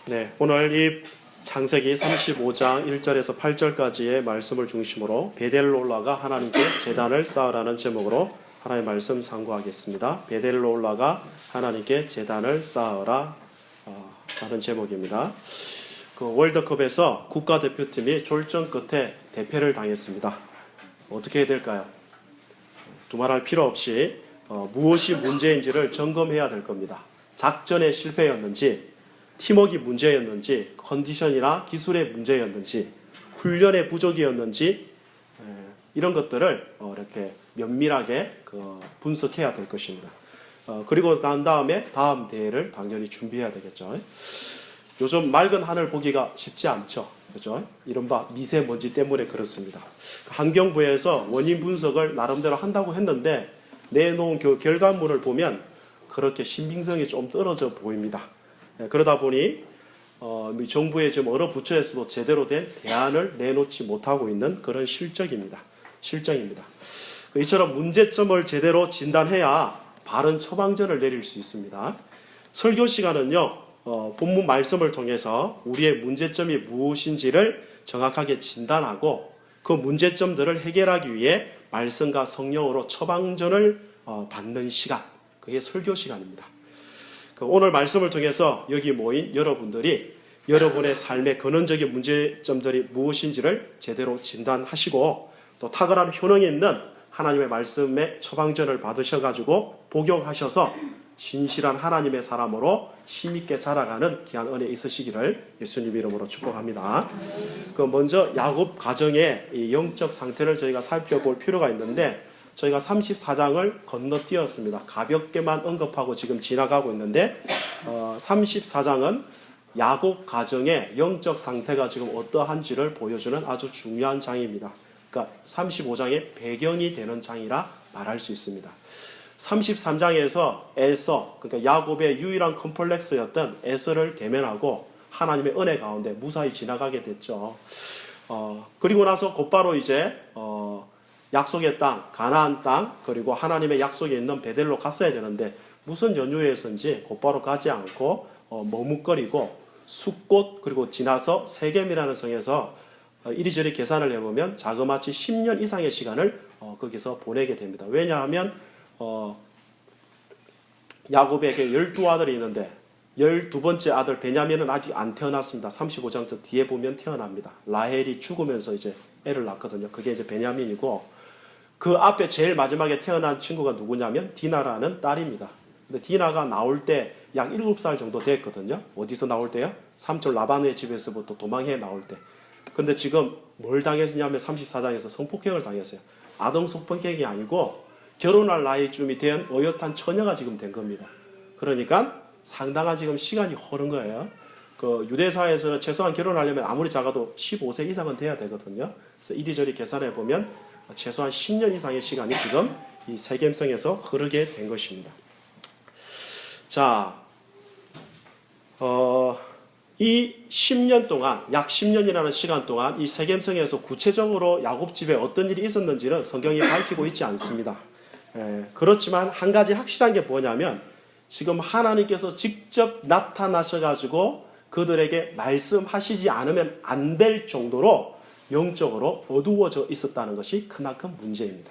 네, 오늘 이 창세기 35장 1절에서 8절까지의 말씀을 중심으로 베델로 올라가 하나님께 제단을 쌓으라는 제목으로 하나님의 말씀 상고하겠습니다. 베델로 올라가 하나님께 제단을 쌓으라 라는 제목입니다. 그 월드컵에서 국가대표팀이 졸전 끝에 대패를 당했습니다. 어떻게 해야 될까요? 두말할 필요 없이 무엇이 문제인지를 점검해야 될 겁니다. 작전의 실패였는지, 팀워크가 문제였는지, 컨디션이나 기술의 문제였는지, 훈련의 부족이었는지, 이런 것들을 이렇게 면밀하게 분석해야 될 것입니다. 그리고 난 다음에 다음 대회를 당연히 준비해야 되겠죠. 요즘 맑은 하늘 보기가 쉽지 않죠. 그죠? 이른바 미세먼지 때문에 그렇습니다. 환경부에서 원인 분석을 나름대로 한다고 했는데 내놓은 결과물을 보면 그렇게 신빙성이 좀 떨어져 보입니다. 그러다 보니 정부의 좀 여러 부처에서도 제대로 된 대안을 내놓지 못하고 있는 그런 실정입니다. 이처럼 문제점을 제대로 진단해야 바른 처방전을 내릴 수 있습니다. 설교 시간은요, 본문 말씀을 통해서 우리의 문제점이 무엇인지를 정확하게 진단하고 그 문제점들을 해결하기 위해 말씀과 성령으로 처방전을 받는 시간, 그게 설교 시간입니다. 오늘 말씀을 통해서 여기 모인 여러분들이 여러분의 삶의 근원적인 문제점들이 무엇인지를 제대로 진단하시고 또 탁월한 효능이 있는 하나님의 말씀의 처방전을 받으셔가지고 복용하셔서 신실한 하나님의 사람으로 힘있게 자라가는 귀한 은혜 있으시기를 예수님 이름으로 축복합니다. 먼저 야곱 가정의 이 영적 상태를 저희가 살펴볼 필요가 있는데 저희가 34장을 건너뛰었습니다. 가볍게만 언급하고 지금 지나가고 있는데 34장은 야곱 가정의 영적 상태가 지금 어떠한지를 보여주는 아주 중요한 장입니다. 그러니까 35장의 배경이 되는 장이라 말할 수 있습니다. 33장에서 에서, 그러니까 야곱의 유일한 컴플렉스였던 에서를 대면하고 하나님의 은혜 가운데 무사히 지나가게 됐죠. 그리고 나서 곧바로 이제 약속의 땅, 가나안 땅, 그리고 하나님의 약속에 있는 베델로 갔어야 되는데 무슨 연유에서인지 곧바로 가지 않고 머뭇거리고 숫곳, 그리고 지나서 세겜이라는 성에서 이리저리 계산을 해보면 자그마치 10년 이상의 시간을 거기서 보내게 됩니다. 왜냐하면 야곱에게 12아들이 있는데 12번째 아들 베냐민은 아직 안 태어났습니다. 35장 저 뒤에 보면 태어납니다. 라헬이 죽으면서 이제 애를 낳거든요. 그게 이제 베냐민이고 그 앞에 제일 마지막에 태어난 친구가 누구냐면 디나라는 딸입니다. 근데 디나가 나올 때 약 7살 정도 됐거든요. 어디서 나올 때요? 삼촌 라반의 집에서부터 도망해 나올 때. 근데 지금 뭘 당했냐면 34장에서 성폭행을 당했어요. 아동 성폭행이 아니고 결혼할 나이쯤이 된 어엿한 처녀가 지금 된 겁니다. 그러니까 상당한 지금 시간이 흐른 거예요. 유대사에서는 최소한 결혼하려면 아무리 작아도 15세 이상은 돼야 되거든요. 그래서 이리저리 계산해 보면 최소한 10년 이상의 시간이 지금 이 세겜성에서 흐르게 된 것입니다. 자, 이 10년 동안, 약 10년이라는 시간 동안 이 세겜성에서 구체적으로 야곱 집에 어떤 일이 있었는지는 성경이 밝히고 있지 않습니다. 그렇지만 한 가지 확실한 게 뭐냐면 지금 하나님께서 직접 나타나셔가지고 그들에게 말씀하시지 않으면 안 될 정도로 영적으로 어두워져 있었다는 것이 크나큰 문제입니다.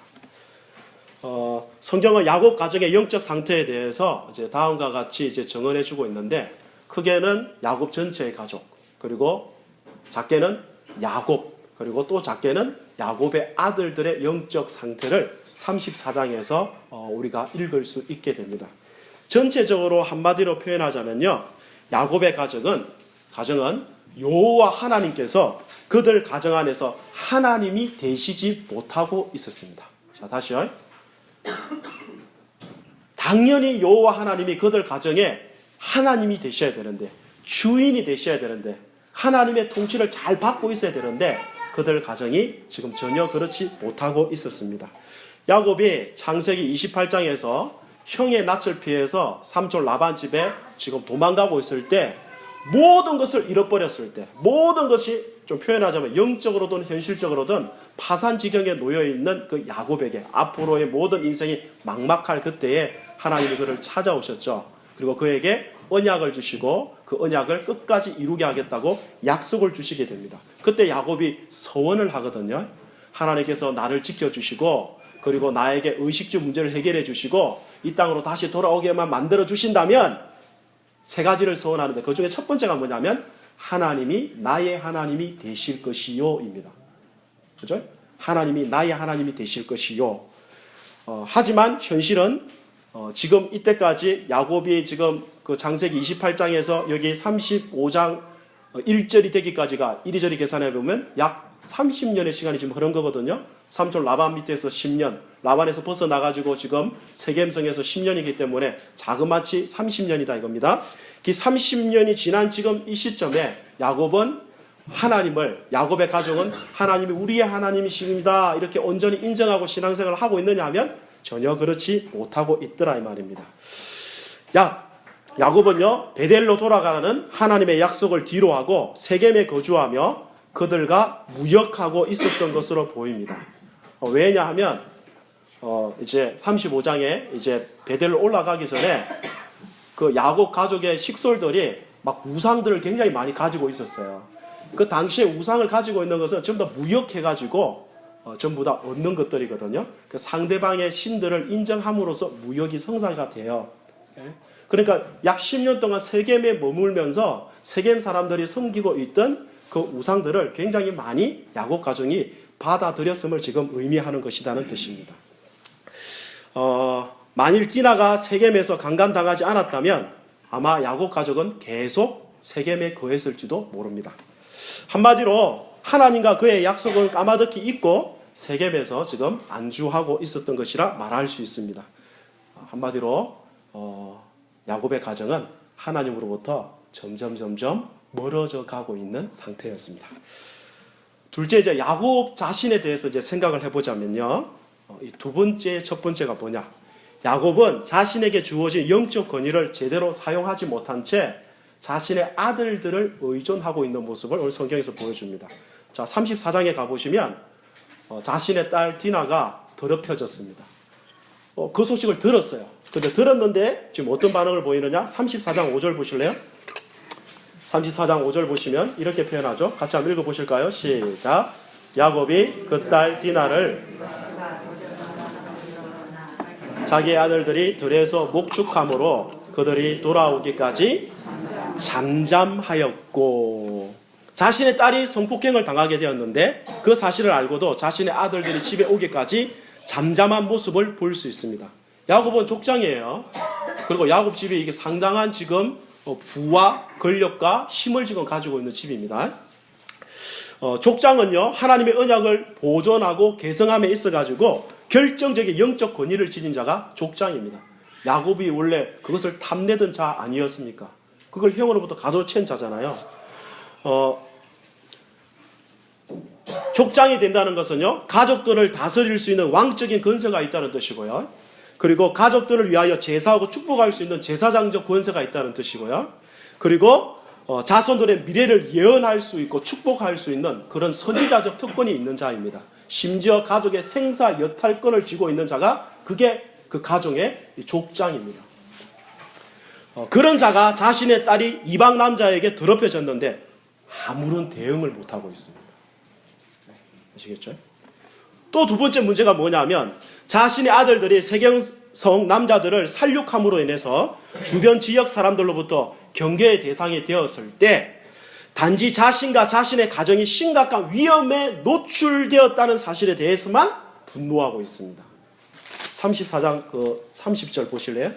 성경은 야곱 가정의 영적 상태에 대해서 이제 다음과 같이 이제 정언해주고 있는데 크게는 야곱 전체의 가족, 그리고 작게는 야곱, 그리고 또 작게는 야곱의 아들들의 영적 상태를 34장에서 우리가 읽을 수 있게 됩니다. 전체적으로 한마디로 표현하자면요, 야곱의 가정은 여호와 하나님께서 그들 가정 안에서 하나님이 되시지 못하고 있었습니다. 자, 다시요. 당연히 여호와 하나님이 그들 가정에 하나님이 되셔야 되는데, 주인이 되셔야 되는데, 하나님의 통치를 잘 받고 있어야 되는데 그들 가정이 지금 전혀 그렇지 못하고 있었습니다. 야곱이 창세기 28장에서 형의 낯을 피해서 삼촌 라반 집에 지금 도망가고 있을 때 모든 것을 잃어버렸을 때, 모든 것이 좀 표현하자면 영적으로든 현실적으로든 파산 지경에 놓여있는 그 야곱에게 앞으로의 모든 인생이 막막할 그때에 하나님이 그를 찾아오셨죠. 그리고 그에게 언약을 주시고 그 언약을 끝까지 이루게 하겠다고 약속을 주시게 됩니다. 그때 야곱이 서원을 하거든요. 하나님께서 나를 지켜주시고 그리고 나에게 의식주 문제를 해결해 주시고 이 땅으로 다시 돌아오게만 만들어 주신다면 세 가지를 서원하는데 그 중에 첫 번째가 뭐냐면 하나님이 나의 하나님이 되실 것이요입니다. 그죠? 하나님이 나의 하나님이 되실 것이요. 하지만 현실은 지금 이때까지 야곱이 지금 그 창세기 28장에서 여기 35장 1절이 되기까지가 이리저리 계산해 보면 약 30년의 시간이 지금 흐른 거거든요. 삼촌 라반 밑에서 10년, 라반에서 벗어나가지고 지금 세겜성에서 10년이기 때문에 자그마치 30년이다 이겁니다. 그 30년이 지난 지금 이 시점에 야곱은 야곱의 가정은 하나님이 우리의 하나님이십니다 이렇게 온전히 인정하고 신앙생활을 하고 있느냐 하면 전혀 그렇지 못하고 있더라 이 말입니다. 야곱은요 베델로 돌아가는 하나님의 약속을 뒤로하고 세겜에 거주하며 그들과 무역하고 있었던 것으로 보입니다. 왜냐하면 이제 35장에 이제 베델로 올라가기 전에 그 야곱 가족의 식솔들이 막 우상들을 굉장히 많이 가지고 있었어요. 그 당시에 우상을 가지고 있는 것은 전부 다 무역해가지고 전부 다 얻는 것들이거든요. 그 상대방의 신들을 인정함으로써 무역이 성사가 돼요. 그러니까 약 10년 동안 세겜에 머물면서 세겜 사람들이 섬기고 있던 그 우상들을 굉장히 많이 야곱 가정이 받아들였음을 지금 의미하는 것이라는 뜻입니다. 만일 디나가 세겜에서 강간당하지 않았다면 아마 야곱 가족은 계속 세겜에 거했을지도 모릅니다. 한마디로 하나님과 그의 약속을 까마득히 잊고 세겜에서 지금 안주하고 있었던 것이라 말할 수 있습니다. 한마디로 야곱의 가정은 하나님으로부터 점점 멀어져 가고 있는 상태였습니다. 둘째 이제 야곱 자신에 대해서 이제 생각을 해보자면요, 이 두 번째 첫 번째가 뭐냐? 야곱은 자신에게 주어진 영적 권위를 제대로 사용하지 못한 채 자신의 아들들을 의존하고 있는 모습을 오늘 성경에서 보여줍니다. 자, 34장에 가보시면 자신의 딸 디나가 더럽혀졌습니다. 그 소식을 들었어요. 근데 들었는데 지금 어떤 반응을 보이느냐? 34장 5절 보실래요? 34장 5절 보시면 이렇게 표현하죠. 같이 한번 읽어보실까요? 시작. 야곱이 그 딸 디나를 자기 아들들이 들에서 목축함으로 그들이 돌아오기까지 잠잠하였고, 자신의 딸이 성폭행을 당하게 되었는데 그 사실을 알고도 자신의 아들들이 집에 오기까지 잠잠한 모습을 볼 수 있습니다. 야곱은 족장이에요. 그리고 야곱 집이 이게 상당한 지금 부와 권력과 힘을 지금 가지고 있는 집입니다. 족장은요 하나님의 언약을 보존하고 계승함에 있어가지고 결정적인 영적 권위를 지닌 자가 족장입니다. 야곱이 원래 그것을 탐내던 자 아니었습니까? 그걸 형으로부터 가로챈 자잖아요. 족장이 된다는 것은요 가족들을 다스릴 수 있는 왕적인 권세가 있다는 뜻이고요. 그리고 가족들을 위하여 제사하고 축복할 수 있는 제사장적 권세가 있다는 뜻이고요. 그리고 자손들의 미래를 예언할 수 있고 축복할 수 있는 그런 선지자적 특권이 있는 자입니다. 심지어 가족의 생사 여탈권을 쥐고 있는 자가 그게 그 가정의 족장입니다. 그런 자가 자신의 딸이 이방 남자에게 더럽혀졌는데 아무런 대응을 못하고 있습니다. 아시겠죠? 또 두 번째 문제가 뭐냐면 자신의 아들들이 세겜성 남자들을 살육함으로 인해서 주변 지역 사람들로부터 경계의 대상이 되었을 때 단지 자신과 자신의 가정이 심각한 위험에 노출되었다는 사실에 대해서만 분노하고 있습니다. 34장 30절 보실래요?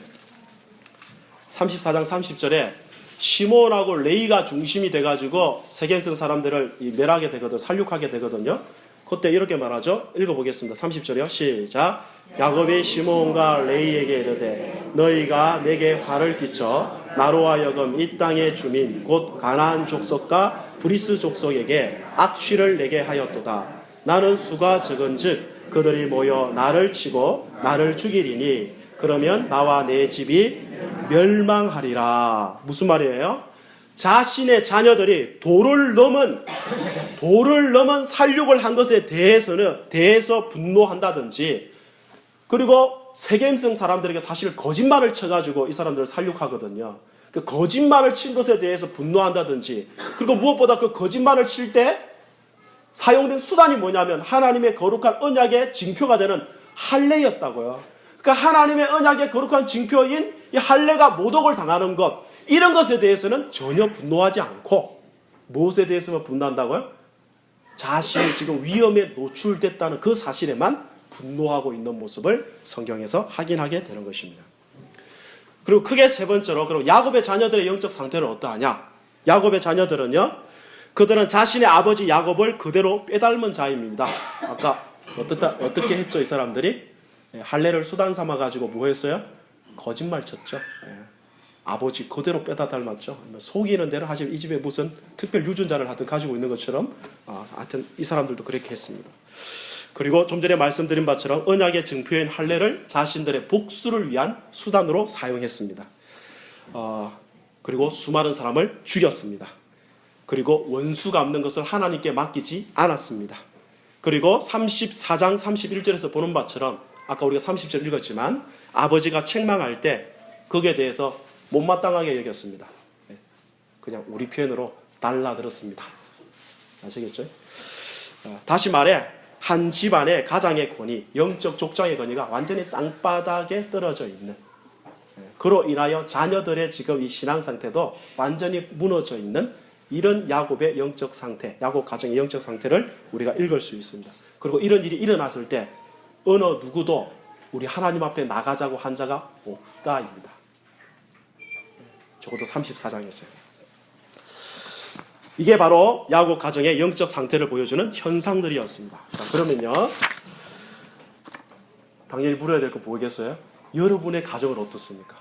34장 30절에 시몬하고 레이가 중심이 돼가지고 세겜성 사람들을 멸하게 되거든, 살육하게 되거든요. 그때 이렇게 말하죠. 읽어보겠습니다. 30절이요. 시작. 야곱이 시몬과 레이에게 이르되 너희가 내게 화를 끼쳐 나로 하여금 이 땅의 주민 곧 가나안 족속과 브리스 족속에게 악취를 내게 하였도다. 나는 수가 적은즉 그들이 모여 나를 치고 나를 죽이리니 그러면 나와 내 집이 멸망하리라. 무슨 말이에요? 자신의 자녀들이 도를 넘은 살육을 한 것에 대해서 분노한다든지, 그리고 세겜성 사람들에게 사실 거짓말을 쳐가지고 이 사람들을 살육하거든요. 그 거짓말을 친 것에 대해서 분노한다든지, 그리고 무엇보다 그 거짓말을 칠 때 사용된 수단이 뭐냐면 하나님의 거룩한 언약의 징표가 되는 할례였다고요. 그러니까 하나님의 언약의 거룩한 징표인 이 할례가 모독을 당하는 것, 이런 것에 대해서는 전혀 분노하지 않고, 무엇에 대해서만 분노한다고요? 자신이 지금 위험에 노출됐다는 그 사실에만 분노하고 있는 모습을 성경에서 확인하게 되는 것입니다. 그리고 크게 세 번째로, 그럼 야곱의 자녀들의 영적 상태는 어떠하냐? 야곱의 자녀들은요, 그들은 자신의 아버지 야곱을 그대로 빼닮은 자입니다. 아까 어떻게 했죠? 이 사람들이 할례를 수단 삼아 가지고 뭐 했어요? 거짓말 쳤죠. 아버지 그대로 빼다 닮았죠. 속이는 대로 하시면 이 집에 무슨 특별 유전자를 하여튼 가지고 있는 것처럼, 하여튼 이 사람들도 그렇게 했습니다. 그리고 좀 전에 말씀드린 바처럼 언약의 증표인 할례를 자신들의 복수를 위한 수단으로 사용했습니다. 그리고 수많은 사람을 죽였습니다. 그리고 원수 갚는 것을 하나님께 맡기지 않았습니다. 그리고 34장 31절에서 보는 바처럼 아까 우리가 30절 읽었지만 아버지가 책망할 때 거기에 대해서 못마땅하게 여겼습니다. 그냥 우리 표현으로 달라들었습니다. 아시겠죠? 다시 말해 한 집안의 가장의 권위, 영적 족장의 권위가 완전히 땅바닥에 떨어져 있는, 그로 인하여 자녀들의 지금 이 신앙 상태도 완전히 무너져 있는 이런 야곱의 영적 상태, 야곱 가정의 영적 상태를 우리가 읽을 수 있습니다. 그리고 이런 일이 일어났을 때 어느 누구도 우리 하나님 앞에 나가자고 한 자가 없다입니다. 적어도 34장에서요. 이게 바로 야곱 가정의 영적 상태를 보여주는 현상들이었습니다. 자, 그러면요, 당연히 물어야 될 거 뭐겠어요? 여러분의 가정은 어떻습니까?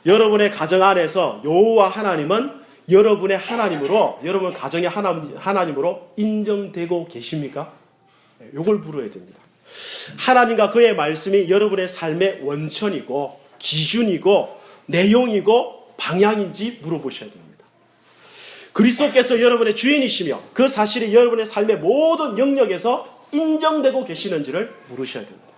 여러분의 가정 안에서 여호와 하나님은 여러분의 하나님으로, 여러분 가정의 하나님으로 인정되고 계십니까? 이걸 물어야 됩니다. 하나님과 그의 말씀이 여러분의 삶의 원천이고 기준이고 내용이고 방향인지 물어보셔야 됩니다. 그리스도께서 여러분의 주인이시며 그 사실이 여러분의 삶의 모든 영역에서 인정되고 계시는지를 물으셔야 됩니다.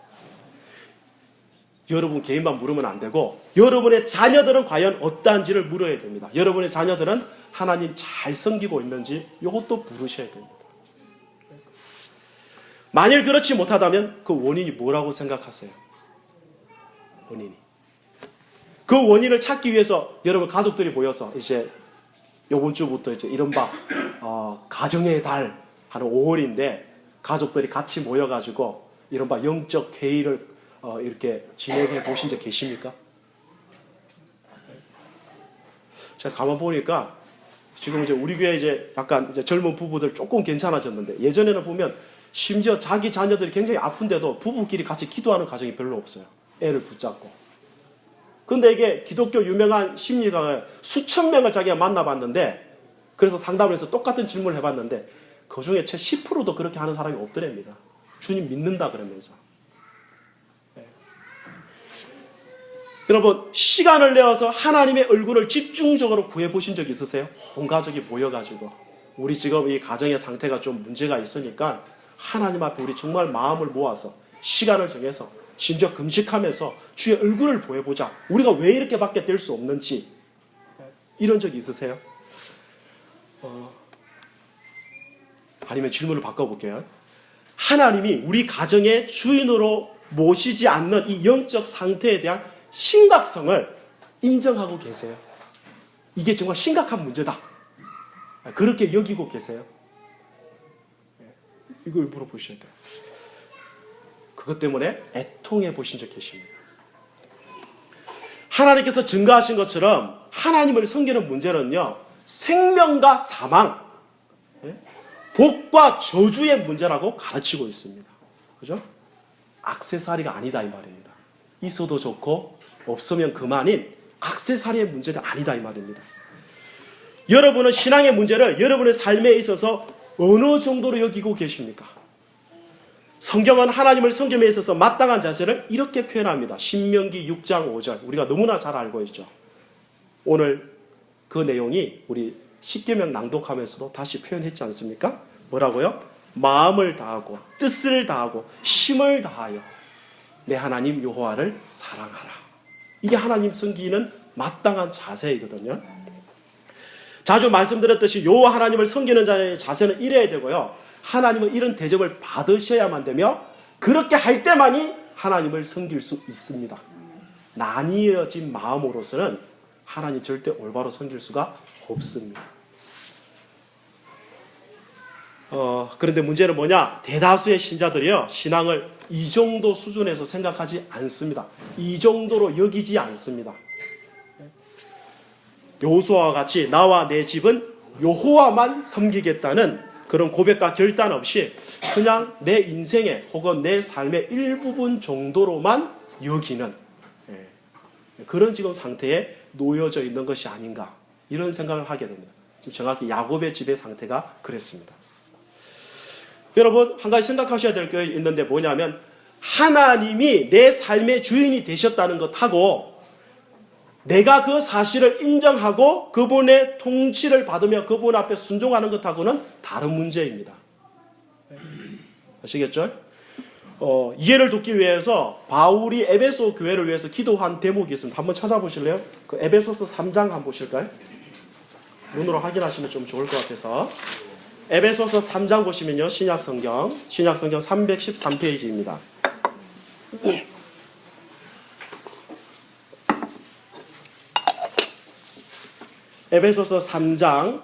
여러분 개인만 물으면 안 되고 여러분의 자녀들은 과연 어떠한지를 물어야 됩니다. 여러분의 자녀들은 하나님 잘 섬기고 있는지 이것도 물으셔야 됩니다. 만일 그렇지 못하다면 그 원인이 뭐라고 생각하세요? 원인이. 그 원인을 찾기 위해서 여러분 가족들이 모여서 이제 이번 주부터 이제 이른바 가정의 달 하는 5월인데 가족들이 같이 모여가지고 이른바 영적 회의를 이렇게 진행해 보신 적 계십니까? 제가 가만 보니까 지금 이제 우리 교회 이제 약간 이제 젊은 부부들 조금 괜찮아졌는데 예전에는 보면 심지어 자기 자녀들이 굉장히 아픈데도 부부끼리 같이 기도하는 가정이 별로 없어요. 애를 붙잡고. 근데 이게 기독교 유명한 심리가가 수천 명을 자기가 만나봤는데 그래서 상담을 해서 똑같은 질문을 해봤는데 그 중에 채 10%도 그렇게 하는 사람이 없더랍니다. 주님 믿는다 그러면서. 여러분 시간을 내어서 하나님의 얼굴을 집중적으로 구해보신 적 있으세요? 온 가족이 모여가지고 우리 지금 이 가정의 상태가 좀 문제가 있으니까 하나님 앞에 우리 정말 마음을 모아서 시간을 정해서 심지어 금식하면서 주의 얼굴을 보여보자. 우리가 왜 이렇게밖에 될 수 없는지 이런 적 있으세요? 아니면 질문을 바꿔볼게요. 하나님이 우리 가정의 주인으로 모시지 않는 이 영적 상태에 대한 심각성을 인정하고 계세요? 이게 정말 심각한 문제다. 그렇게 여기고 계세요? 이걸 물어보셔야 돼요. 그것 때문에 애통해 보신 적 계십니다. 하나님께서 증거하신 것처럼 하나님을 섬기는 문제는요, 생명과 사망, 복과 저주의 문제라고 가르치고 있습니다. 그죠? 액세서리가 아니다 이 말입니다. 있어도 좋고 없으면 그만인 액세서리의 문제가 아니다 이 말입니다. 여러분은 신앙의 문제를 여러분의 삶에 있어서 어느 정도로 여기고 계십니까? 성경은 하나님을 섬김에 있어서 마땅한 자세를 이렇게 표현합니다. 신명기 6장 5절 우리가 너무나 잘 알고 있죠. 오늘 그 내용이 우리 십계명 낭독하면서도 다시 표현했지 않습니까? 뭐라고요? 마음을 다하고 뜻을 다하고 힘을 다하여 내 하나님 여호와를 사랑하라. 이게 하나님 섬기는 마땅한 자세이거든요. 자주 말씀드렸듯이 여호와 하나님을 섬기는 자의 자세는 이래야 되고요. 하나님은 이런 대접을 받으셔야만 되며 그렇게 할 때만이 하나님을 섬길 수 있습니다. 나뉘어진 마음으로서는 하나님 절대 올바로 섬길 수가 없습니다. 그런데 문제는 뭐냐? 대다수의 신자들이요, 신앙을 이 정도 수준에서 생각하지 않습니다. 이 정도로 여기지 않습니다. 여호수아와 같이 나와 내 집은 여호와만 섬기겠다는 그런 고백과 결단 없이 그냥 내 인생의 혹은 내 삶의 일부분 정도로만 여기는 그런 지금 상태에 놓여져 있는 것이 아닌가, 이런 생각을 하게 됩니다. 지금 정확히 야곱의 집의 상태가 그랬습니다. 여러분, 한 가지 생각하셔야 될 게 있는데 뭐냐면, 하나님이 내 삶의 주인이 되셨다는 것하고 내가 그 사실을 인정하고 그분의 통치를 받으며 그분 앞에 순종하는 것하고는 다른 문제입니다. 아시겠죠? 이해를 돕기 위해서 바울이 에베소 교회를 위해서 기도한 대목이 있습니다. 한번 찾아보실래요? 그 에베소서 3장 한번 보실까요? 눈으로 확인하시면 좀 좋을 것 같아서. 에베소서 3장 보시면요, 신약성경 313페이지입니다. 에베소서 3장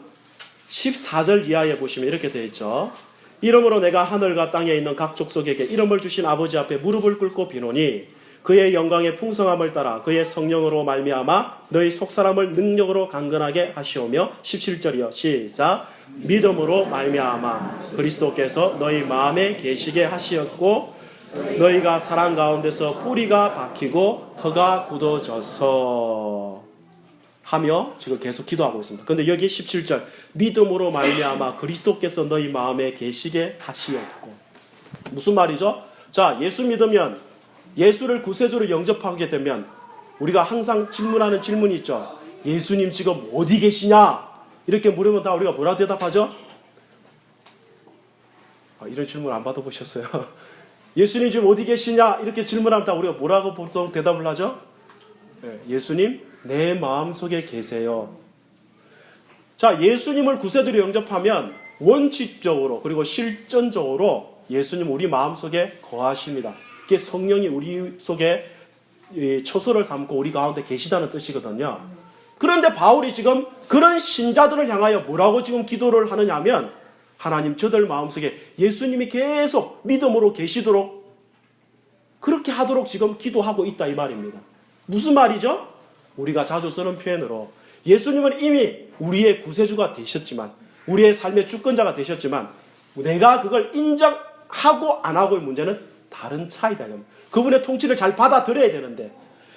14절 이하에 보시면 이렇게 되어 있죠. 이러므로 내가 하늘과 땅에 있는 각 족속에게 이름을 주신 아버지 앞에 무릎을 꿇고 비노니 그의 영광의 풍성함을 따라 그의 성령으로 말미암아 너희 속사람을 능력으로 강건하게 하시오며 17절이요. 시작. 믿음으로 말미암아 그리스도께서 너희 마음에 계시게 하시었고 너희가 사랑 가운데서 뿌리가 박히고 터가 굳어져서 하며 지금 계속 기도하고 있습니다. 그런데 여기 17절 믿음으로 말미암아 그리스도께서 너희 마음에 계시게 하시었고, 무슨 말이죠? 자, 예수 믿으면, 예수를 구세주로 영접하게 되면 우리가 항상 질문하는 질문이 있죠. 예수님 지금 어디 계시냐? 이렇게 물으면 다 우리가 뭐라 대답하죠? 이런 질문 안 받아보셨어요? 예수님 지금 어디 계시냐? 이렇게 질문하면 다 우리가 뭐라고 보통 대답을 하죠? 예수님 내 마음속에 계세요. 자, 예수님을 구세주로 영접하면 원칙적으로 그리고 실전적으로 예수님 우리 마음속에 거하십니다. 이게 성령이 우리 속에 처소를 삼고 우리 가운데 계시다는 뜻이거든요. 그런데 바울이 지금 그런 신자들을 향하여 뭐라고 지금 기도를 하느냐 하면, 하나님 저들 마음속에 예수님이 계속 믿음으로 계시도록 그렇게 하도록 지금 기도하고 있다, 이 말입니다. 무슨 말이죠? 우리가 자주 쓰는 표현으로 예수님은 이미 우리의 구세주가 되셨지만, 우리의 삶의 주권자가 되셨지만 내가 그걸 인정하고 안 하고의 문제는 다른 차이다. 그분의 통치를 잘 받아들여야 되는데,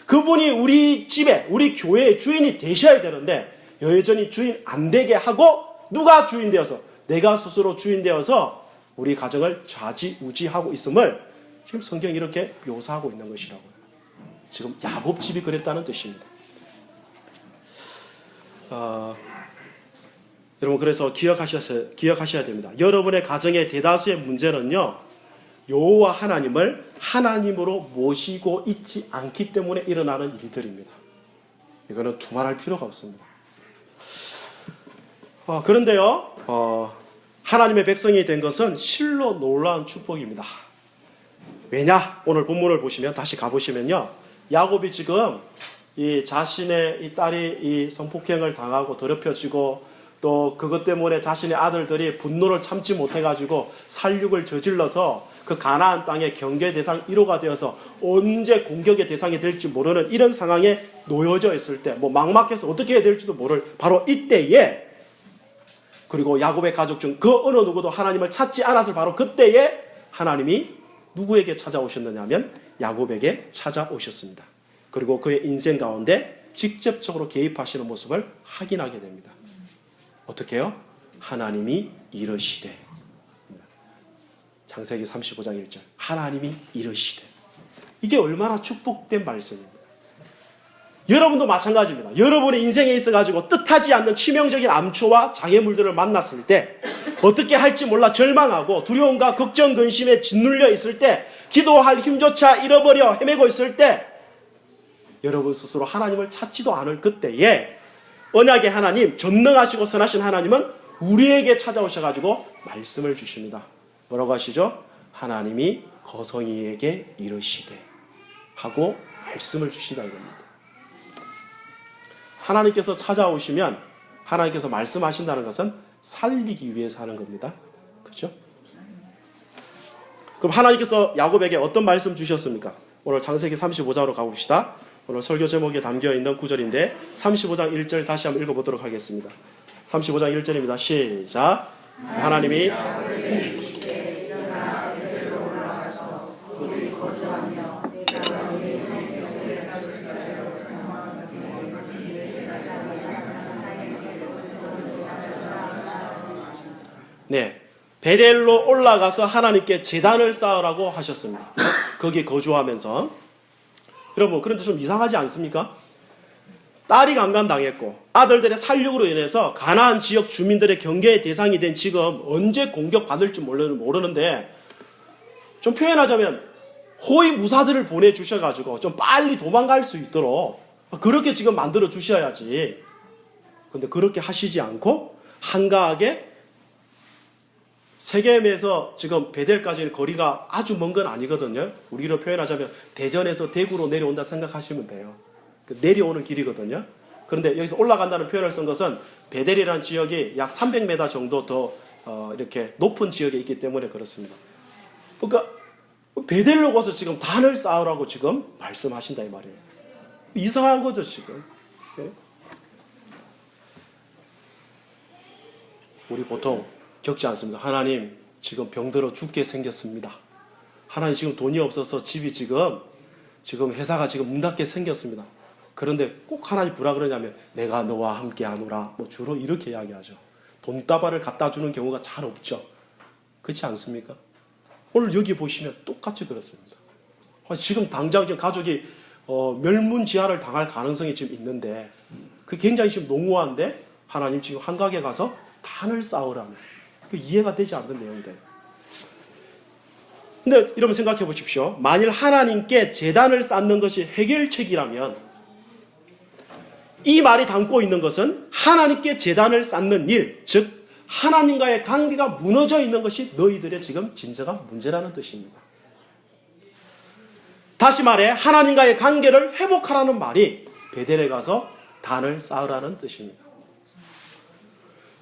그분이 우리 집에 우리 교회의 주인이 되셔야 되는데 여전히 주인 안 되게 하고 누가 주인 되어서, 내가 스스로 주인 되어서 우리 가정을 좌지우지하고 있음을 지금 성경이 이렇게 묘사하고 있는 것이라고요. 지금 야곱 집이 그랬다는 뜻입니다. 여러분, 그래서 기억하셔야 됩니다. 여러분의 가정의 대다수의 문제는요, 여호와 하나님을 하나님으로 모시고 있지 않기 때문에 일어나는 일들입니다. 이거는 두말할 필요가 없습니다. 그런데요, 하나님의 백성이 된 것은 실로 놀라운 축복입니다. 왜냐? 오늘 본문을 보시면, 다시 가보시면요, 야곱이 지금 이 자신의 이 딸이 이 성폭행을 당하고 더럽혀지고 또 그것 때문에 자신의 아들들이 분노를 참지 못해가지고 살육을 저질러서 그 가나안 땅의 경계 대상 1호가 되어서 언제 공격의 대상이 될지 모르는 이런 상황에 놓여져 있을 때, 막막해서 어떻게 해야 될지도 모를 바로 이때에, 그리고 야곱의 가족 중 그 어느 누구도 하나님을 찾지 않았을 바로 그때에 하나님이 누구에게 찾아오셨느냐면 야곱에게 찾아오셨습니다. 그리고 그의 인생 가운데 직접적으로 개입하시는 모습을 확인하게 됩니다. 어떻게 해요? 하나님이 이르시되, 창세기 35장 1절, 하나님이 이르시되. 이게 얼마나 축복된 말씀입니다. 여러분도 마찬가지입니다. 여러분의 인생에 있어가지고 뜻하지 않는 치명적인 암초와 장애물들을 만났을 때, 어떻게 할지 몰라 절망하고 두려움과 걱정, 근심에 짓눌려 있을 때, 기도할 힘조차 잃어버려 헤매고 있을 때, 여러분 스스로 하나님을 찾지도 않을 그때에 언약의 하나님, 전능하시고 선하신 하나님은 우리에게 찾아오셔가지고 말씀을 주십니다. 뭐라고 하시죠? 하나님이 거성이에게 이르시되 하고 말씀을 주시다 이겁니다. 하나님께서 찾아오시면 하나님께서 말씀하신다는 것은 살리기 위해서 하는 겁니다. 그렇죠? 그럼 하나님께서 야곱에게 어떤 말씀 주셨습니까? 오늘 창세기 35장으로 가봅시다. 오늘 설교 제목에 담겨있는 구절인데 35장 1절 다시 한번 읽어보도록 하겠습니다. 35장 1절입니다. 시작. 하나님이 네, 베델로 올라가서 하나님께 제단을 쌓으라고 하셨습니다. 거기 거주하면서. 여러분, 그런데 좀 이상하지 않습니까? 딸이 강간당했고 아들들의 살육으로 인해서 가나안 지역 주민들의 경계의 대상이 된 지금 언제 공격받을지 모르는데, 좀 표현하자면 호위 무사들을 보내주셔가지고 좀 빨리 도망갈 수 있도록 그렇게 지금 만들어 주셔야지. 근데 그렇게 하시지 않고 한가하게 세겜에서 지금 베델까지는 거리가 아주 먼 건 아니거든요. 우리로 표현하자면 대전에서 대구로 내려온다 생각하시면 돼요. 내려오는 길이거든요. 그런데 여기서 올라간다는 표현을 쓴 것은 베델이라는 지역이 약 300m 정도 더 이렇게 높은 지역에 있기 때문에 그렇습니다. 그러니까 베델로 가서 지금 단을 쌓으라고 지금 말씀하신다 이 말이에요. 이상한 거죠 지금. 네? 우리 보통 겪지 않습니다. 하나님 지금 병들어 죽게 생겼습니다. 하나님 지금 돈이 없어서 집이 지금 회사가 지금 문 닫게 생겼습니다. 그런데 꼭 하나님 뭐라 그러냐면 내가 너와 함께 하노라. 뭐 주로 이렇게 이야기하죠. 돈다발을 갖다 주는 경우가 잘 없죠. 그렇지 않습니까? 오늘 여기 보시면 똑같이 그렇습니다. 지금 당장 지금 가족이 멸문지하를 당할 가능성이 지금 있는데 그게 굉장히 지금 농후한데 하나님 지금 한가게 가서 단을 쌓으라는, 그 이해가 되지 않는 내용들. 근데 여러분 생각해 보십시오. 만일 하나님께 제단을 쌓는 것이 해결책이라면 이 말이 담고 있는 것은 하나님께 제단을 쌓는 일, 즉 하나님과의 관계가 무너져 있는 것이 너희들의 지금 진정한 문제라는 뜻입니다. 다시 말해 하나님과의 관계를 회복하라는 말이 베델에 가서 단을 쌓으라는 뜻입니다.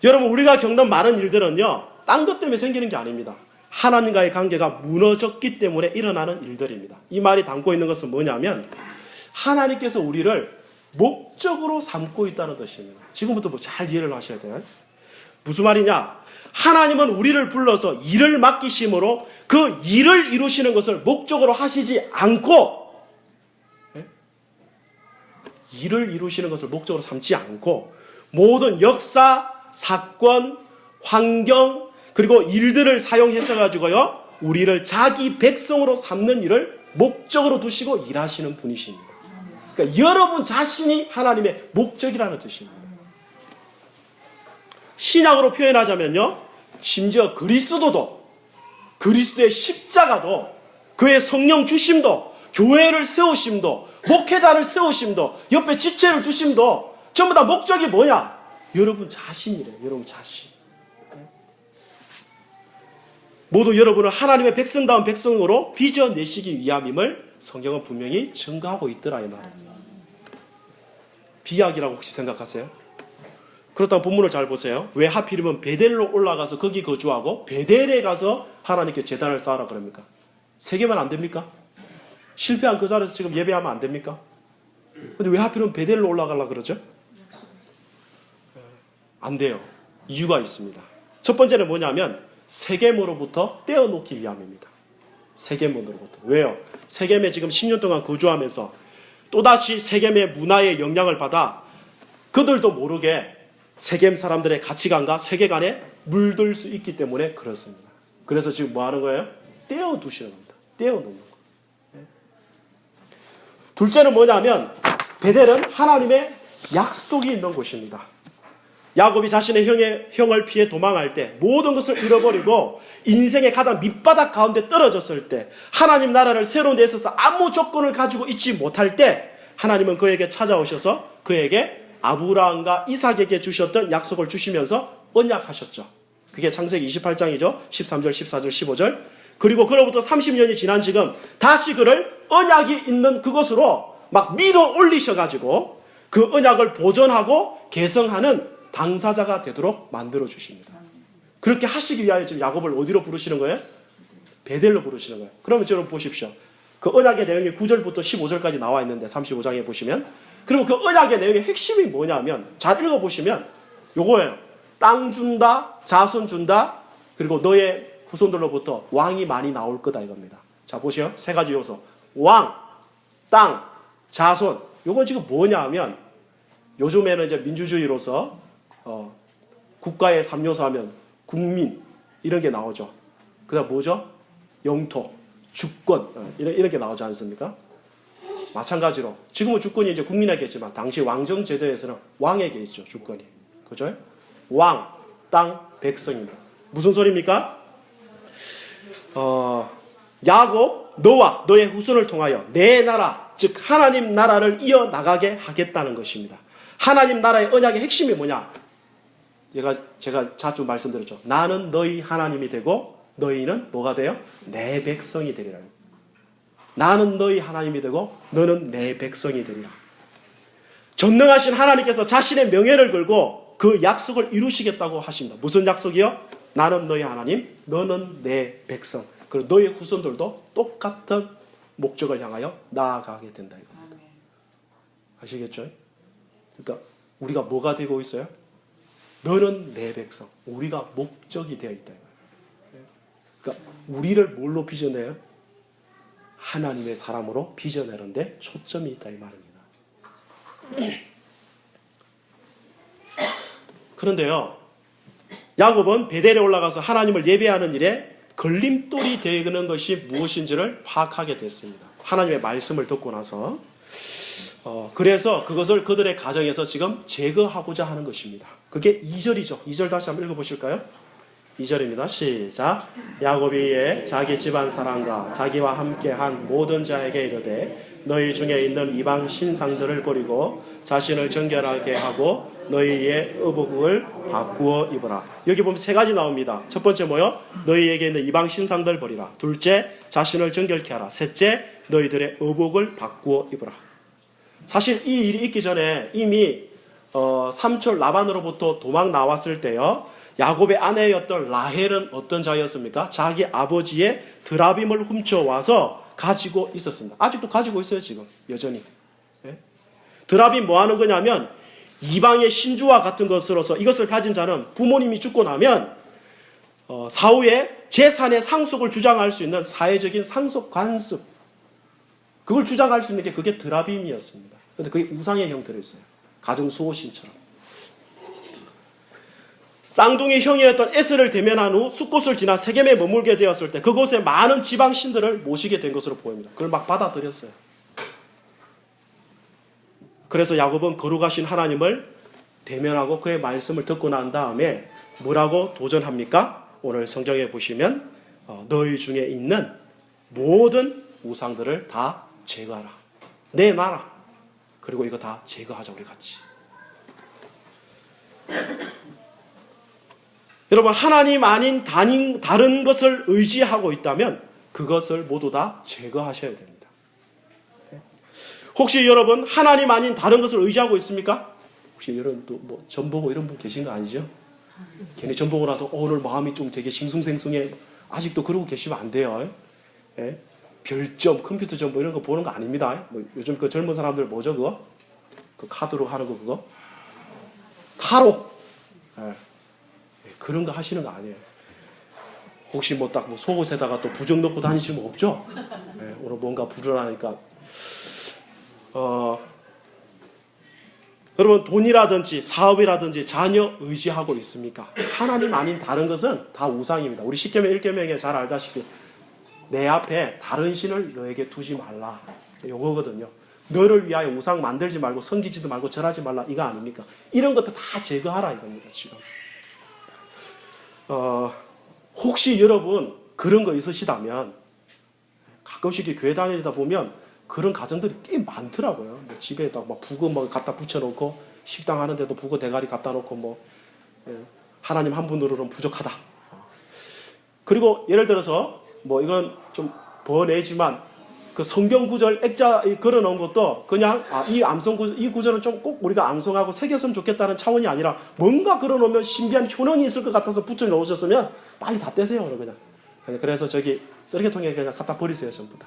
여러분, 우리가 겪는 많은 일들은요, 딴 것 때문에 생기는 게 아닙니다. 하나님과의 관계가 무너졌기 때문에 일어나는 일들입니다. 이 말이 담고 있는 것은 뭐냐면 하나님께서 우리를 목적으로 삼고 있다는 뜻입니다. 지금부터 잘 이해를 하셔야 돼요. 무슨 말이냐? 하나님은 우리를 불러서 일을 맡기심으로 그 일을 이루시는 것을 목적으로 하시지 않고, 일을 이루시는 것을 목적으로 삼지 않고 모든 역사, 사건, 환경, 그리고 일들을 사용해서 가지고요, 우리를 자기 백성으로 삼는 일을 목적으로 두시고 일하시는 분이십니다. 그러니까 여러분 자신이 하나님의 목적이라는 뜻입니다. 신약으로 표현하자면요, 심지어 그리스도도, 그리스도의 십자가도, 그의 성령 주심도, 교회를 세우심도, 목회자를 세우심도, 옆에 지체를 주심도 전부 다 목적이 뭐냐? 여러분 자신이래요. 여러분 자신. 모두 여러분을 하나님의 백성다운 백성으로 빚어내시기 위함임을 성경은 분명히 증거하고 있더라 이 말입니다. 비약이라고 혹시 생각하세요? 그렇다면 본문을 잘 보세요. 왜 하필이면 베델로 올라가서 거기 거주하고 베델에 가서 하나님께 제단을 쌓으라 그럽니까? 세계만 안 됩니까? 실패한 그 자리에서 지금 예배하면 안 됩니까? 근데 왜 하필이면 베델로 올라가려고 그러죠? 안 돼요. 이유가 있습니다. 첫 번째는 뭐냐면 세겜으로부터 떼어놓기 위함입니다. 세겜으로부터. 왜요? 세겜에 지금 10년 동안 거주하면서 또다시 세겜의 문화의 영향을 받아 그들도 모르게 세겜 사람들의 가치관과 세계관에 물들 수 있기 때문에 그렇습니다. 그래서 지금 뭐 하는 거예요? 떼어두시는 겁니다. 떼어놓는 거예요. 둘째는 뭐냐면 베델은 하나님의 약속이 있는 곳입니다. 야곱이 자신의 형을 피해 도망할 때 모든 것을 잃어버리고 인생의 가장 밑바닥 가운데 떨어졌을 때 하나님 나라를 세우는 데 있어서 아무 조건을 가지고 있지 못할 때 하나님은 그에게 찾아오셔서 그에게 아브라함과 이삭에게 주셨던 약속을 주시면서 언약하셨죠. 그게 창세기 28장이죠. 13절, 14절, 15절. 그리고 그로부터 30년이 지난 지금 다시 그를 언약이 있는 그곳으로 막 밀어 올리셔가지고 그 언약을 보존하고 개성하는 당사자가 되도록 만들어 주십니다. 그렇게 하시기 위하여 지금 야곱을 어디로 부르시는 거예요? 베델로 부르시는 거예요. 그러면 여러분 보십시오. 그 언약의 내용이 9절부터 15절까지 나와 있는데 35장에 보시면, 그리고 그 언약의 내용의 핵심이 뭐냐면 잘 읽어보시면 요거예요. 땅 준다, 자손 준다, 그리고 너의 후손들로부터 왕이 많이 나올 거다 이겁니다. 자 보세요. 세 가지 요소. 왕, 땅, 자손. 요건 지금 뭐냐 하면 요즘에는 이제 민주주의로서 국가의 3요소 하면 국민 이런 게 나오죠. 그다음 뭐죠? 영토, 주권 이런 게 나오지 않습니까? 마찬가지로 지금은 주권이 이제 국민에게지만 당시 왕정 제도에서는 왕에게 있죠. 주권이. 그죠? 왕, 땅, 백성입니다. 무슨 소리입니까? 야곱, 너와 너의 후손을 통하여 내 나라, 즉 하나님 나라를 이어나가게 하겠다는 것입니다. 하나님 나라의 언약의 핵심이 뭐냐? 제가 자주 말씀드렸죠. 나는 너희 하나님이 되고 너희는 뭐가 돼요? 내 백성이 되리라. 나는 너희 하나님이 되고 너는 내 백성이 되리라. 전능하신 하나님께서 자신의 명예를 걸고 그 약속을 이루시겠다고 하십니다. 무슨 약속이요? 나는 너희 하나님, 너는 내 백성. 그리고 너희 후손들도 똑같은 목적을 향하여 나아가게 된다 이겁니다. 아시겠죠? 그러니까 우리가 뭐가 되고 있어요? 너는 내 백성. 우리가 목적이 되어 있다. 그러니까 우리를 뭘로 빚어내요? 하나님의 사람으로 빚어내는데 초점이 있다 이 말입니다. 그런데요, 야곱은 베델에 올라가서 하나님을 예배하는 일에 걸림돌이 되는 것이 무엇인지를 파악하게 됐습니다. 하나님의 말씀을 듣고 나서 그래서 그것을 그들의 가정에서 지금 제거하고자 하는 것입니다. 그게 2절이죠. 2절 다시 한번 읽어보실까요? 2절입니다. 시작. 야곱이 이에 자기 집안 사람과 자기와 함께한 모든 자에게 이르되 너희 중에 있는 이방 신상들을 버리고 자신을 정결하게 하고 너희의 의복을 바꾸어 입어라. 여기 보면 세 가지 나옵니다. 첫 번째 뭐요? 너희에게 있는 이방 신상들 버리라. 둘째, 자신을 정결케 하라. 셋째, 너희들의 의복을 바꾸어 입어라. 사실 이 일이 있기 전에 이미 삼촌 라반으로부터 도망 나왔을 때요, 야곱의 아내였던 라헬은 어떤 자였습니까? 자기 아버지의 드라빔을 훔쳐와서 가지고 있었습니다. 아직도 가지고 있어요, 지금 여전히. 예? 드라빔 뭐 하는 거냐면 이방의 신주와 같은 것으로서 이것을 가진 자는 부모님이 죽고 나면 사후에 재산의 상속을 주장할 수 있는 사회적인 상속 관습, 그걸 주장할 수 있는 게 그게 드라빔이었습니다. 그런데 그게 우상의 형태로 있어요. 가정 수호신처럼. 쌍둥이 형이었던 에스를 대면한 후 숫곳을 지나 세겜에 머물게 되었을 때 그곳에 많은 지방 신들을 모시게 된 것으로 보입니다. 그걸 막 받아들였어요. 그래서 야곱은 거룩하신 하나님을 대면하고 그의 말씀을 듣고 난 다음에 뭐라고 도전합니까? 오늘 성경에 보시면 너희 중에 있는 모든 우상들을 다 제거하라. 내 나라. 그리고 이거 다 제거하자 우리 같이. 여러분, 하나님 아닌 다른 것을 의지하고 있다면 그것을 모두 다 제거하셔야 됩니다. 혹시 여러분 하나님 아닌 다른 것을 의지하고 있습니까? 혹시 여러분 또 뭐 전보고 이런 분 계신 거 아니죠? 괜히 전보고 나서 오늘 마음이 좀 되게 싱숭생숭해. 아직도 그러고 계시면 안 돼요. 예? 별점, 컴퓨터 정보 이런 거 보는 거 아닙니다. 뭐 요즘 그 젊은 사람들 뭐죠 그거? 그 카드로 하는 거 그거? 타로. 예. 그런 거 하시는 거 아니에요. 혹시 뭐 딱 뭐 속옷에다가 또 부정 넣고 다니시면 없죠? 예. 오늘 뭔가 불안하니까. 여러분 돈이라든지 사업이라든지 자녀 의지하고 있습니까? 하나님 아닌 다른 것은 다 우상입니다. 우리 십계명 1계명에 잘 알다시피 내 앞에 다른 신을 너에게 두지 말라. 요거거든요. 너를 위하여 우상 만들지 말고 섬기지도 말고 절하지 말라. 이거 아닙니까? 이런 것도 다 제거하라 이겁니다. 지금. 혹시 여러분 그런 거 있으시다면 가끔씩 교회 다니다 보면 그런 가정들이 꽤 많더라고요. 뭐 집에다 막 북어 뭐 갖다 붙여놓고 식당 하는데도 북어 대가리 갖다 놓고 뭐 하나님 한 분으로는 부족하다. 그리고 예를 들어서 뭐 이건 좀 번외지만 그 성경 구절 액자 걸어놓은 것도 그냥 이 구절은 좀 꼭 우리가 암송하고 새겼으면 좋겠다는 차원이 아니라 뭔가 걸어놓으면 신비한 효능이 있을 것 같아서 붙여놓으셨으면 빨리 다 떼세요. 그냥. 그래서 저기 쓰레기통에 그냥 갖다 버리세요. 전부 다.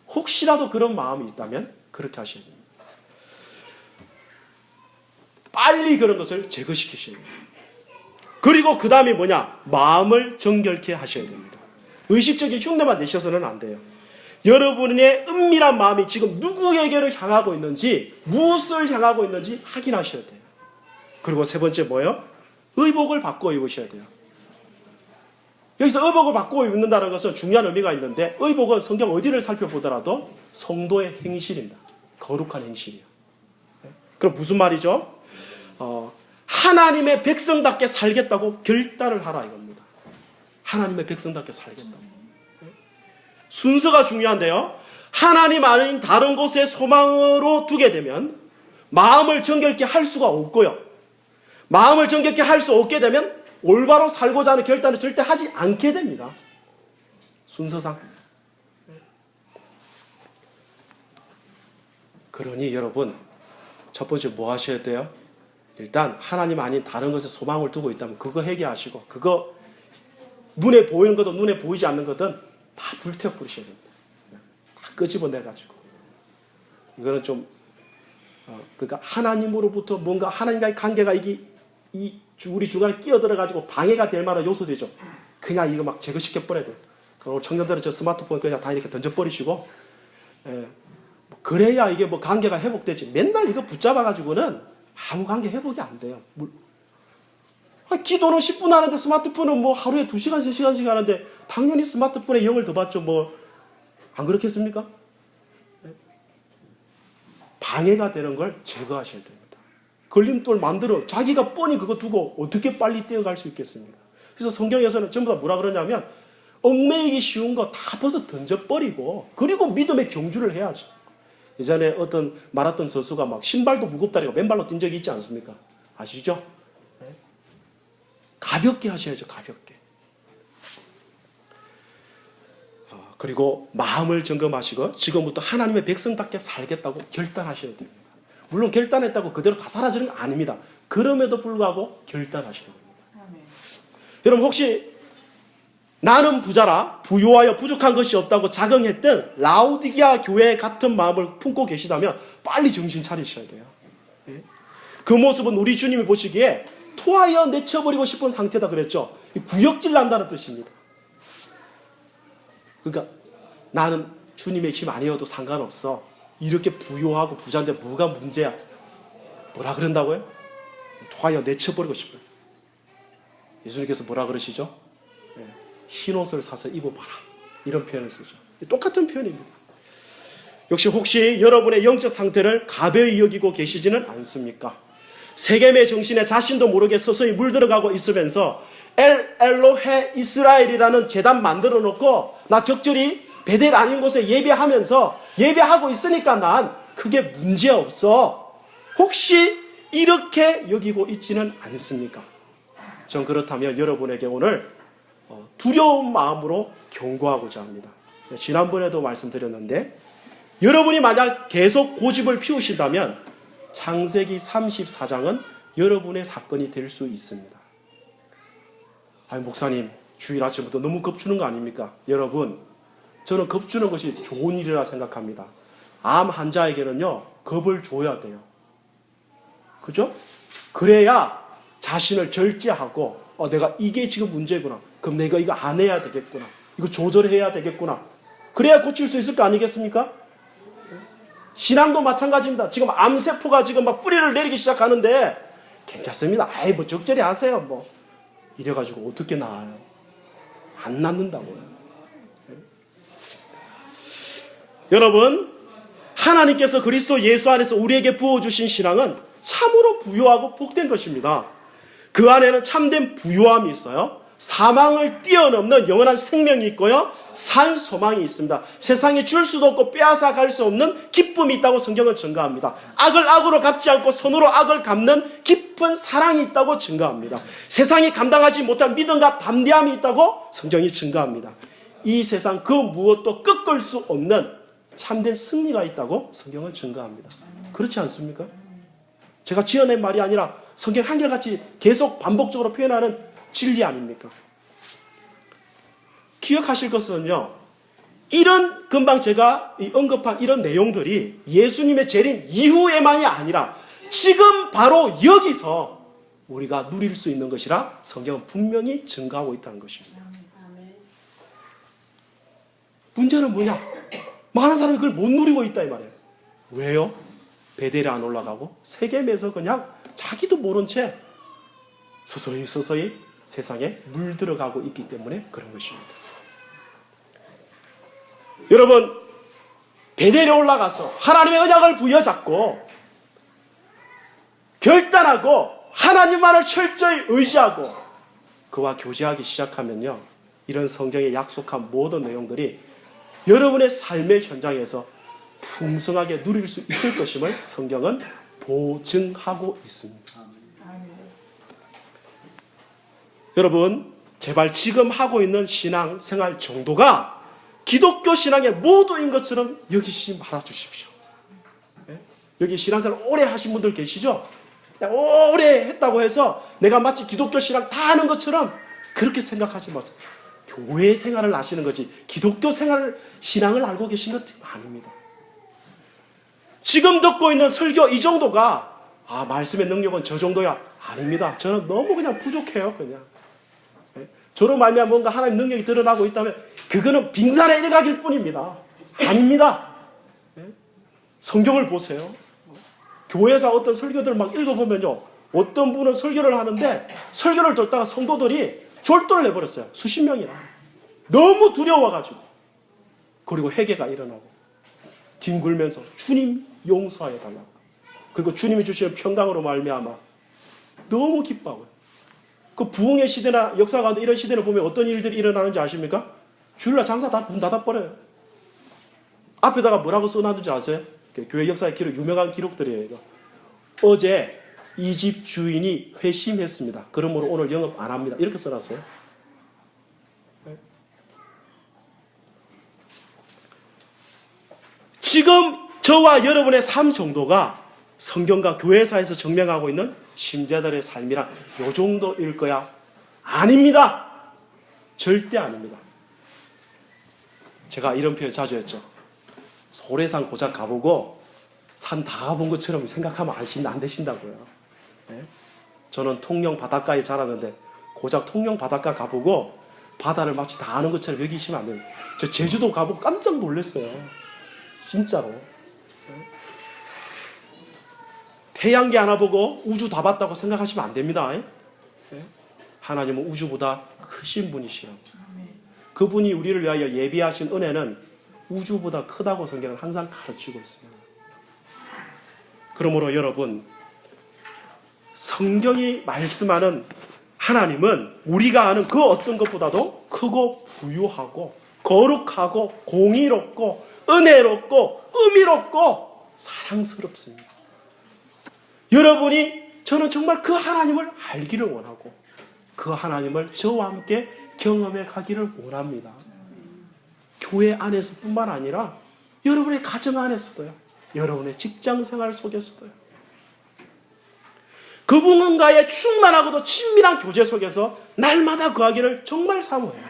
혹시라도 그런 마음이 있다면 그렇게 하셔야 됩니다. 빨리 그런 것을 제거시키셔야 됩니다. 그리고 그 다음에 뭐냐? 마음을 정결케 하셔야 됩니다. 의식적인 흉내만 내셔서는 안 돼요. 여러분의 은밀한 마음이 지금 누구에게로 향하고 있는지, 무엇을 향하고 있는지 확인하셔야 돼요. 그리고 세 번째 뭐예요? 의복을 바꿔 입으셔야 돼요. 여기서 의복을 바꾸어 입는다는 것은 중요한 의미가 있는데, 의복은 성경 어디를 살펴보더라도 성도의 행실입니다. 거룩한 행실이에요. 그럼 무슨 말이죠? 하나님의 백성답게 살겠다고 결단을 하라 이겁니다. 하나님의 백성답게 살겠다고. 순서가 중요한데요. 하나님 아닌 다른 곳에 소망으로 두게 되면 마음을 정결케 할 수가 없고요. 마음을 정결케 할 수 없게 되면 올바로 살고자 하는 결단을 절대 하지 않게 됩니다. 순서상. 그러니 여러분, 첫 번째 뭐 하셔야 돼요? 일단 하나님 아닌 다른 것에 소망을 두고 있다면 그거 회개하시고, 그거 눈에 보이는 것도 눈에 보이지 않는 것은 다 불태워 버리셔야 됩니다. 다 끄집어내가지고. 이거는 좀 그러니까 하나님으로부터 뭔가 하나님과의 관계가 우리 중간에 끼어들어가지고 방해가 될 만한 요소들이죠. 그냥 이거 막 제거시켜 버려야 돼요. 그리고 청년들은 저 스마트폰 그냥 다 이렇게 던져버리시고, 그래야 이게 뭐 관계가 회복되지. 맨날 이거 붙잡아가지고는 아무 관계 회복이 안 돼요. 기도는 10분 하는데 스마트폰은 뭐 하루에 2시간, 3시간씩 하는데 당연히 스마트폰에 영을 더 받죠. 뭐, 안 그렇겠습니까? 방해가 되는 걸 제거하셔야 됩니다. 걸림돌 만들어 자기가 뻔히 그거 두고 어떻게 빨리 뛰어갈 수 있겠습니까? 그래서 성경에서는 전부 다 뭐라 그러냐면 얽매이기 쉬운 거 다 벗어 던져버리고 그리고 믿음의 경주를 해야죠. 예전에 어떤 마라톤 선수가 막 신발도 무겁다리고 맨발로 뛴 적이 있지 않습니까? 아시죠? 네? 가볍게 하셔야죠. 가볍게. 그리고 마음을 점검하시고 지금부터 하나님의 백성답게 살겠다고 결단하셔야 됩니다. 물론 결단했다고 그대로 다 사라지는 거 아닙니다. 그럼에도 불구하고 결단하셔야 됩니다. 여러분 혹시 나는 부자라 부유하여 부족한 것이 없다고 자긍했던 라오디게아 교회 같은 마음을 품고 계시다면 빨리 정신 차리셔야 돼요. 그 모습은 우리 주님이 보시기에 토하여 내쳐버리고 싶은 상태다 그랬죠. 구역질 난다는 뜻입니다. 그러니까 나는 주님의 힘 아니어도 상관없어. 이렇게 부유하고 부자인데 뭐가 문제야? 뭐라 그런다고요? 토하여 내쳐버리고 싶어요. 예수님께서 뭐라 그러시죠? 흰옷을 사서 입어봐라. 이런 표현을 쓰죠. 똑같은 표현입니다. 역시 혹시 여러분의 영적 상태를 가벼이 여기고 계시지는 않습니까? 세겜의 정신에 자신도 모르게 서서히 물들어가고 있으면서 엘로헤 이스라엘이라는 재단 만들어 놓고 나 적절히 베델 아닌 곳에 예배하면서 예배하고 있으니까 난 그게 문제없어. 혹시 이렇게 여기고 있지는 않습니까? 전 그렇다면 여러분에게 오늘 두려운 마음으로 경고하고자 합니다. 지난번에도 말씀드렸는데 여러분이 만약 계속 고집을 피우신다면 창세기 34장은 여러분의 사건이 될 수 있습니다. 아니 목사님 주일 아침부터 너무 겁주는 거 아닙니까? 여러분 저는 겁주는 것이 좋은 일이라 생각합니다. 암 환자에게는요 겁을 줘야 돼요. 그죠? 그래야 자신을 절제하고 내가 이게 지금 문제구나. 그럼 내가 이거 안 해야 되겠구나. 이거 조절해야 되겠구나. 그래야 고칠 수 있을 거 아니겠습니까? 신앙도 마찬가지입니다. 지금 암세포가 지금 막 뿌리를 내리기 시작하는데 괜찮습니다. 아이 뭐 적절히 하세요. 뭐 이래가지고 어떻게 나아요? 안 낫는다고요. 여러분 하나님께서 그리스도 예수 안에서 우리에게 부어주신 신앙은 참으로 부유하고 복된 것입니다. 그 안에는 참된 부유함이 있어요. 사망을 뛰어넘는 영원한 생명이 있고요, 산 소망이 있습니다. 세상에 줄 수도 없고 빼앗아 갈 수 없는 기쁨이 있다고 성경은 증거합니다. 악을 악으로 갚지 않고 선으로 악을 갚는 깊은 사랑이 있다고 증거합니다. 세상이 감당하지 못할 믿음과 담대함이 있다고 성경이 증거합니다. 이 세상 그 무엇도 꺾을 수 없는 참된 승리가 있다고 성경은 증거합니다. 그렇지 않습니까? 제가 지어낸 말이 아니라 성경 한결같이 계속 반복적으로 표현하는 진리 아닙니까? 기억하실 것은요, 이런 금방 제가 언급한 이런 내용들이 예수님의 재림 이후에만이 아니라 지금 바로 여기서 우리가 누릴 수 있는 것이라 성경은 분명히 증거하고 있다는 것입니다. 문제는 뭐냐? 많은 사람이 그걸 못 누리고 있다 이 말이에요. 왜요? 베델에 안 올라가고 세겜에서 그냥 자기도 모른 채 서서히 세상에 물들어가고 있기 때문에 그런 것입니다. 여러분, 베델에 올라가서 하나님의 언약을 부여잡고 결단하고 하나님만을 철저히 의지하고 그와 교제하기 시작하면요, 이런 성경에 약속한 모든 내용들이 여러분의 삶의 현장에서 풍성하게 누릴 수 있을 것임을 성경은 보증하고 있습니다. 여러분, 제발 지금 하고 있는 신앙생활 정도가 기독교 신앙의 모두인 것처럼 여기시지 말아주십시오. 여기 신앙생활 오래 하신 분들 계시죠? 오래 했다고 해서 내가 마치 기독교 신앙 다 하는 것처럼 그렇게 생각하지 마세요. 교회 생활을 아시는 거지 기독교 생활 신앙을 알고 계신 것 아닙니다. 지금 듣고 있는 설교 이 정도가 말씀의 능력은 저 정도야 아닙니다. 저는 너무 그냥 부족해요. 그냥 저로 말미암아 뭔가 하나님의 능력이 드러나고 있다면 그거는 빙산의 일각일 뿐입니다. 아닙니다. 성경을 보세요. 교회에서 어떤 설교들을 막 읽어보면요, 어떤 분은 설교를 하는데 설교를 듣다가 성도들이 졸도를 내버렸어요. 수십 명이나. 너무 두려워가지고. 그리고 회개가 일어나고 뒹굴면서 주님 용서해달라고, 그리고 주님이 주시는 평강으로 말미암아 너무 기뻐하고요. 그 부흥의 시대나 역사 가운데 이런 시대를 보면 어떤 일들이 일어나는지 아십니까? 주일날 장사 다 문 닫아버려요. 앞에다가 뭐라고 써놨는지 아세요? 교회 역사의 기록, 유명한 기록들이에요. 이거. 어제 이 집 주인이 회심했습니다. 그러므로 오늘 영업 안 합니다. 이렇게 써놨어요. 지금 저와 여러분의 삶 정도가 성경과 교회사에서 증명하고 있는 신자들의 삶이란 요 정도일 거야? 아닙니다. 절대 아닙니다. 제가 이런 표현 자주 했죠. 소래산 고작 가보고 산 다 가본 것처럼 생각하면 안 되신다고요. 네? 저는 통영 바닷가에 자랐는데 고작 통영 바닷가 가보고 바다를 마치 다 아는 것처럼 여기시면 안 돼요. 저 제주도 가보고 깜짝 놀랐어요. 진짜로. 태양계 하나 보고 우주 다 봤다고 생각하시면 안 됩니다. 하나님은 우주보다 크신 분이시라고. 그분이 우리를 위하여 예비하신 은혜는 우주보다 크다고 성경은 항상 가르치고 있습니다. 그러므로 여러분, 성경이 말씀하는 하나님은 우리가 아는 그 어떤 것보다도 크고 부유하고 거룩하고 공의롭고 은혜롭고 의미롭고 사랑스럽습니다. 여러분이, 저는 정말 그 하나님을 알기를 원하고 그 하나님을 저와 함께 경험해 가기를 원합니다. 교회 안에서뿐만 아니라 여러분의 가정 안에서도요, 여러분의 직장생활 속에서도요, 그분과의 충만하고도 친밀한 교제 속에서 날마다 거하기를 정말 사모해요.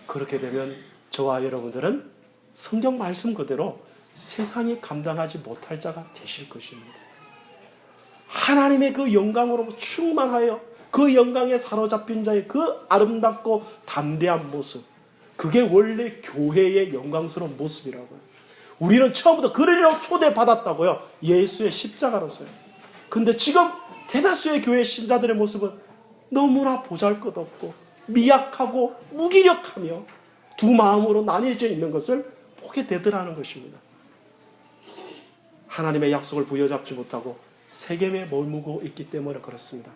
그렇게 되면 저와 여러분들은 성경 말씀 그대로 세상이 감당하지 못할 자가 되실 것입니다. 하나님의 그 영광으로 충만하여 그 영광에 사로잡힌 자의 그 아름답고 담대한 모습, 그게 원래 교회의 영광스러운 모습이라고요. 우리는 처음부터 그러려고 초대받았다고요. 예수의 십자가로서요. 근데 지금 대다수의 교회 신자들의 모습은 너무나 보잘것없고 미약하고 무기력하며 두 마음으로 나뉘어져 있는 것을 보게 되더라는 것입니다. 하나님의 약속을 부여잡지 못하고 세겜에 머무고 있기 때문에 그렇습니다.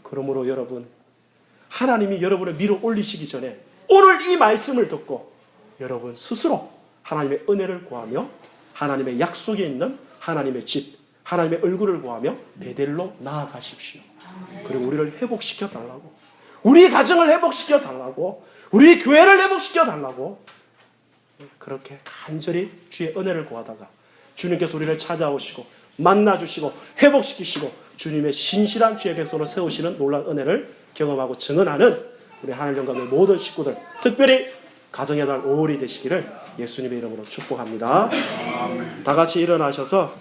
그러므로 여러분, 하나님이 여러분을 밀어 올리시기 전에 오늘 이 말씀을 듣고 여러분 스스로 하나님의 은혜를 구하며 하나님의 약속에 있는 하나님의 집, 하나님의 얼굴을 구하며 베델로 나아가십시오. 그리고 우리를 회복시켜 달라고, 우리 가정을 회복시켜 달라고, 우리 교회를 회복시켜 달라고 그렇게 간절히 주의 은혜를 구하다가 주님께서 우리를 찾아오시고 만나주시고 회복시키시고 주님의 신실한 주의 백성으로 세우시는 놀라운 은혜를 경험하고 증언하는 우리 하늘 영광의 모든 식구들, 특별히 가정의 달 5월이 되시기를 예수님의 이름으로 축복합니다. 다 같이 일어나셔서